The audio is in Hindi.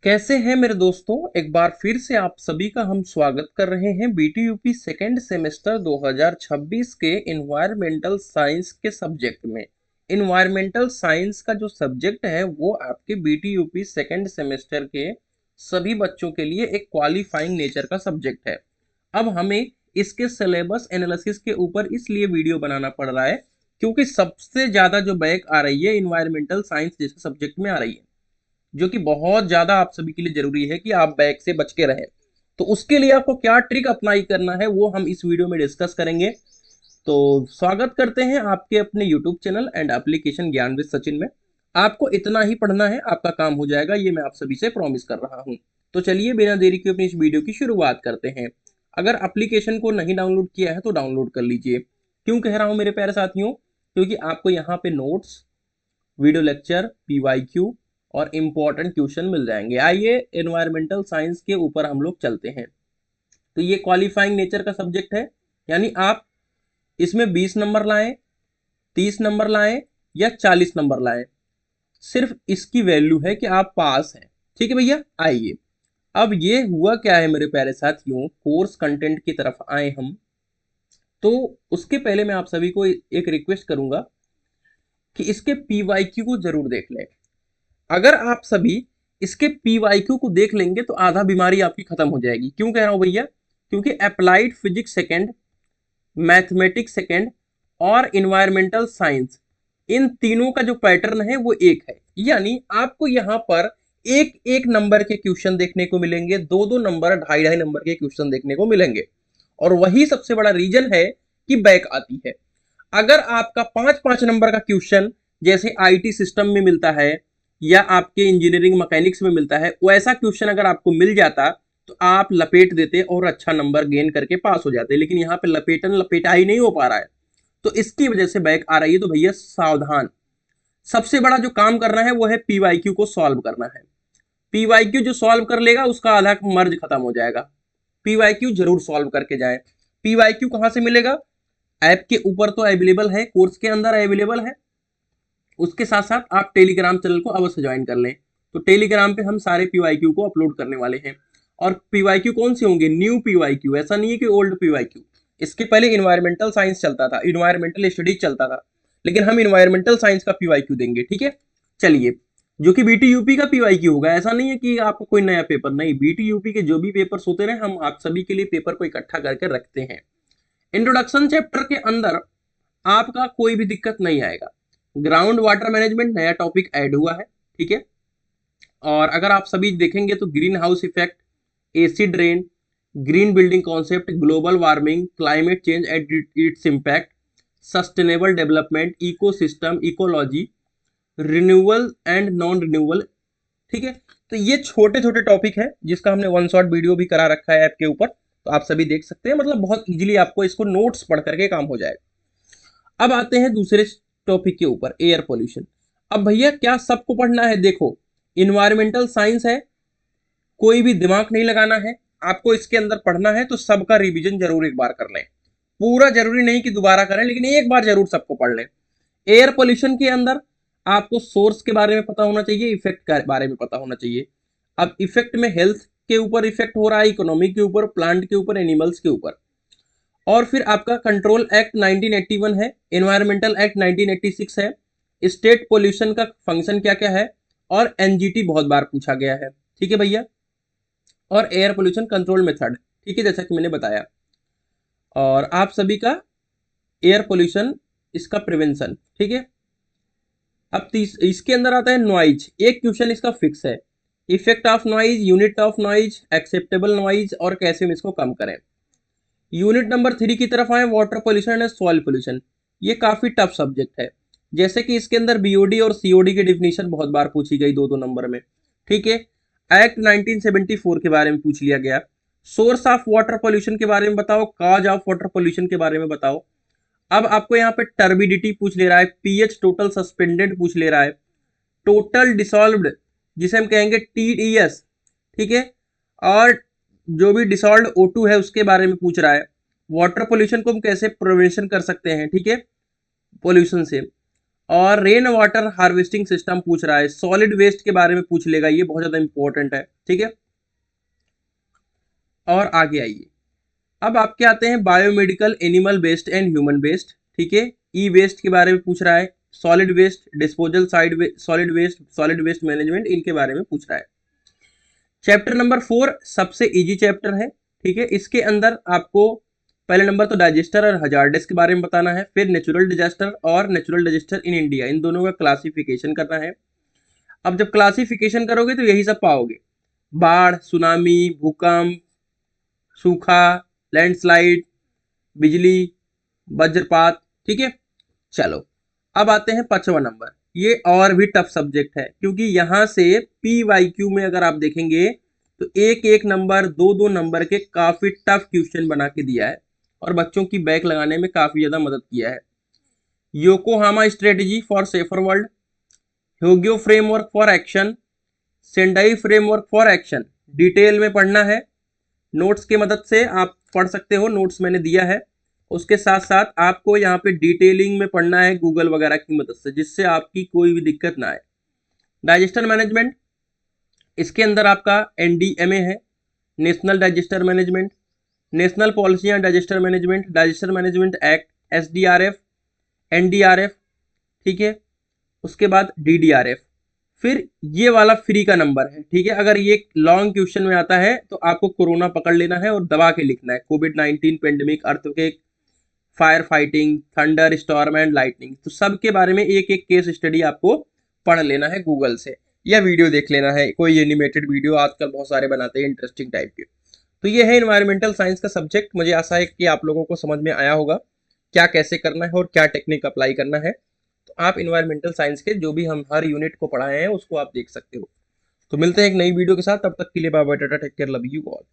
कैसे हैं मेरे दोस्तों। एक बार फिर से आप सभी का हम स्वागत कर रहे हैं बीटीयूपी सेकेंड सेमेस्टर 2026 के इन्वायरमेंटल साइंस के सब्जेक्ट में। इन्वायरमेंटल साइंस का जो सब्जेक्ट है वो आपके बीटीयूपी सेकेंड सेमेस्टर के सभी बच्चों के लिए एक क्वालिफाइंग नेचर का सब्जेक्ट है। अब हमें इसके सिलेबस एनालिसिस के ऊपर इसलिए वीडियो बनाना पड़ रहा है क्योंकि सबसे ज्यादा जो बैक आ रही है इन्वायरमेंटल साइंस जैसे सब्जेक्ट में आ रही है, जो कि बहुत ज्यादा आप सभी के लिए जरूरी है कि आप बैग से बच के रहें। तो उसके लिए आपको क्या ट्रिक अप्लाई करना है वो हम इस वीडियो में डिस्कस करेंगे। तो स्वागत करते हैं आपके अपने यूट्यूब चैनल एंड एप्लीकेशन ज्ञान विद सचिन में। आपको इतना ही पढ़ना है, आपका काम हो जाएगा, ये मैं आप सभी से प्रॉमिस कर रहा हूं। तो चलिए बिना देरी के अपनी इस वीडियो की शुरुआत करते हैं। अगर एप्लीकेशन को नहीं डाउनलोड किया है तो डाउनलोड कर लीजिए। क्यों कह रहा हूं मेरे प्यारे साथियों? क्योंकि आपको यहाँ पे नोट्स, वीडियो लेक्चर, पीवाईक्यू और इंपॉर्टेंट क्वेश्चन मिल जाएंगे। आइए एनवायरमेंटल साइंस के ऊपर हम लोग चलते हैं। तो ये क्वालिफाइंग नेचर का सब्जेक्ट है, यानी आप इसमें 20 नंबर लाएं, 30 नंबर लाएं या 40 नंबर लाएं, सिर्फ इसकी वैल्यू है कि आप पास हैं। ठीक है भैया। आइए अब ये हुआ क्या है मेरे प्यारे साथियों, कोर्स कंटेंट की तरफ आए हम। तो उसके पहले मैं आप सभी को एक रिक्वेस्ट करूंगा कि इसके पीवाईक्यू को जरूर देख लें। अगर आप सभी इसके पीवाईक्यू को देख लेंगे तो आधा बीमारी आपकी खत्म हो जाएगी। क्यों कह रहा हूं भैया? क्योंकि applied physics second, mathematics second और इन्वायरमेंटल साइंस, इन तीनों का जो पैटर्न है वो एक है। यानी आपको यहां पर एक एक नंबर के क्वेश्चन देखने को मिलेंगे, दो दो नंबर, ढाई ढाई नंबर के क्वेश्चन देखने को मिलेंगे। और वही सबसे बड़ा रीजन है कि बैक आती है। अगर आपका पांच पांच नंबर का क्वेश्चन जैसे आईटी सिस्टम में मिलता है या आपके इंजीनियरिंग मैकेनिक्स में मिलता है, वैसा क्वेश्चन अगर आपको मिल जाता तो आप लपेट देते और अच्छा नंबर गेन करके पास हो जाते। लेकिन यहाँ पे लपेटा ही नहीं हो पा रहा है, तो इसकी वजह से बैक आ रही है। तो भैया सावधान। सबसे बड़ा जो काम करना है वो है पीवाईक्यू को सॉल्व करना है। पीवाईक्यू जो सॉल्व कर लेगा उसका आधा मर्ज खत्म हो जाएगा। पीवाईक्यू जरूर सॉल्व करके जाए। पीवाईक्यू कहां से मिलेगा? ऐप के ऊपर तो अवेलेबल है, कोर्स के अंदर अवेलेबल है। उसके साथ साथ आप टेलीग्राम चैनल को अवश्य ज्वाइन कर लें। तो टेलीग्राम पे हम सारे पीवाईक्यू को अपलोड करने वाले हैं। और पीवाईक्यू कौन से होंगे? न्यू पीवाईक्यू, ऐसा नहीं है कि ओल्ड पीवाईक्यू। इसके पहले इन्वायरमेंटल साइंस चलता था, इन्वायरमेंटल स्टडीज चलता था, लेकिन हम इन्वायरमेंटल साइंस का पीवाईक्यू देंगे। ठीक है, चलिए। जो कि बीटीयूपी का पीवाईक्यू होगा। ऐसा नहीं है कि आपको कोई नया पेपर, नहीं, बीटीयूपी के जो भी पेपर्स होते रहे हम आप सभी के लिए पेपर को इकट्ठा करके रखते हैं। इंट्रोडक्शन चैप्टर के अंदर आपका कोई भी दिक्कत नहीं आएगा। ग्राउंड वाटर मैनेजमेंट नया टॉपिक ऐड हुआ है। ठीक है। और अगर आप सभी देखेंगे तो green house effect, acid rain, green building concept, global warming, climate change and its impact, sustainable development, ecosystem, ecology, renewal and non renewal. ठीक है। तो ये छोटे छोटे टॉपिक है जिसका हमने वन शॉट वीडियो भी करा रखा है ऐप के ऊपर, तो आप सभी देख सकते हैं। मतलब बहुत इजीली आपको इसको नोट्स पढ़ करके काम हो जाएगा। अब आते हैं दूसरे टॉपिक के ऊपर, एयर पोल्यूशन। अब भैया क्या सबको पढ़ना है? देखो, इन्वायरमेंटल साइंस है, कोई भी दिमाग नहीं लगाना है, आपको इसके अंदर पढ़ना है तो सबका रिवीजन जरूर एक बार कर लें। पूरा जरूरी नहीं कि दोबारा करें, लेकिन एक बार जरूर सबको पढ़ लें। एयर पोल्यूशन के अंदर आपको सोर्स के बारे में पता होना चाहिए, इफेक्ट के बारे में पता होना चाहिए। अब इफेक्ट में हेल्थ के ऊपर इफेक्ट हो रहा है, इकोनॉमी के ऊपर, प्लांट के ऊपर, एनिमल्स के ऊपर। और फिर आपका कंट्रोल एक्ट 1981 है, एनवायरमेंटल एक्ट 1986 है, स्टेट पोल्यूशन का फंक्शन क्या क्या है, और एनजीटी बहुत बार पूछा गया है। ठीक है भैया। और एयर पोल्यूशन कंट्रोल मेथड, ठीक है, जैसा कि मैंने बताया। और आप सभी का एयर पोल्यूशन, इसका प्रिवेंशन। ठीक है। अब इसके अंदर आता है नॉइज। एक क्वेश्चन इसका फिक्स है, effect of noise, unit of noise, acceptable noise, और कैसे हम इसको कम करें। यूनिट नंबर 3 की तरफ आए, water pollution and soil pollution. ये काफी टफ सब्जेक्ट है, जैसे कि इसके अंदर बीओडी और सीओडी की डिफिनीशन बहुत बार पूछी गई दो दो नंबर में। ठीक है। एक्ट 1974 के बारे में पूछ लिया गया। सोर्स ऑफ वाटर पोल्यूशन के बारे में बताओ, कॉज ऑफ वाटर पोल्यूशन के बारे में बताओ। अब आपको यहाँ पे टर्बिडिटी पूछ ले रहा है, पीएच टोटल सस्पेंडेड पूछ ले रहा है, टोटल डिसॉल्व्ड जिसे हम कहेंगे टीडीएस। ठीक है। और जो भी डिसॉल्व O2 है उसके बारे में पूछ रहा है। वाटर पोल्यूशन को हम कैसे प्रिवेंशन कर सकते हैं, ठीक है, पोल्यूशन से। और रेन वाटर हार्वेस्टिंग सिस्टम पूछ रहा है, सॉलिड वेस्ट के बारे में पूछ लेगा, ये बहुत ज्यादा इंपॉर्टेंट है, ठीक है। और आगे आइए, अब आपके आते हैं biomedical, animal waste and human waste, ठीक है। ई वेस्ट के बारे में पूछ रहा है, solid waste, disposal solid waste management, इनके बारे में पूछ रहा है। चैप्टर नंबर 4 सबसे इजी चैप्टर है, ठीक है। इसके अंदर आपको पहले नंबर तो डाइजेस्टर और हजार्डस के बारे में बताना है, फिर नेचुरल डिजास्टर और नेचुरल डिजास्टर इन इंडिया, इन दोनों का क्लासिफिकेशन करना है। अब जब क्लासिफिकेशन करोगे तो यही सब पाओगे, बाढ़, सुनामी, भूकंप, सूखा, लैंडस्लाइड, बिजली, वज्रपात, ठीक है। चलो, अब आते हैं 5वां नंबर, ये और भी टफ सब्जेक्ट है, क्योंकि यहां से PYQ में अगर आप देखेंगे तो एक एक नंबर, दो दो नंबर के काफी टफ क्वेश्चन बना के दिया है और बच्चों की बैक लगाने में काफी ज्यादा मदद किया है। Yokohama strategy for safer world, Hyogo framework for action, Sendai framework for action, detail में पढ़ना है। नोट्स की मदद से आप पढ़ सकते हो, नोट्स मैंने दिया है। उसके साथ साथ आपको यहाँ पे डिटेलिंग में पढ़ना है गूगल वगैरह की मदद से, जिससे आपकी कोई भी दिक्कत ना आए। डाइजेस्टर मैनेजमेंट, इसके अंदर आपका NDMA है, national digester management, national policy on digester management, digester management act, SDRF, NDRF, ठीक है। उसके बाद DDRF। फिर ये वाला फ्री का नंबर है, ठीक है। अगर ये लॉन्ग क्वेश्चन में आता है तो आपको कोरोना पकड़ लेना है और दबा के लिखना है, कोविड-19 pandemic, earthquake, fire fighting, thunderstorm and lightning, तो सबके बारे में एक एक केस स्टडी आपको पढ़ लेना है गूगल से, या वीडियो देख लेना है, कोई एनिमेटेड वीडियो आजकल बहुत सारे बनाते हैं इंटरेस्टिंग टाइप के। तो ये है एनवायरमेंटल साइंस का सब्जेक्ट। मुझे आशा है कि आप लोगों को समझ में आया होगा क्या कैसे करना है और क्या टेक्निक अप्लाई करना है। तो आप इन्वायरमेंटल साइंस के जो भी हम हर यूनिट को पढ़ाए हैं उसको आप देख सकते हो। तो मिलते हैं एक नई वीडियो के साथ, तब तक के लिए bye bye, tata, take care, love you all.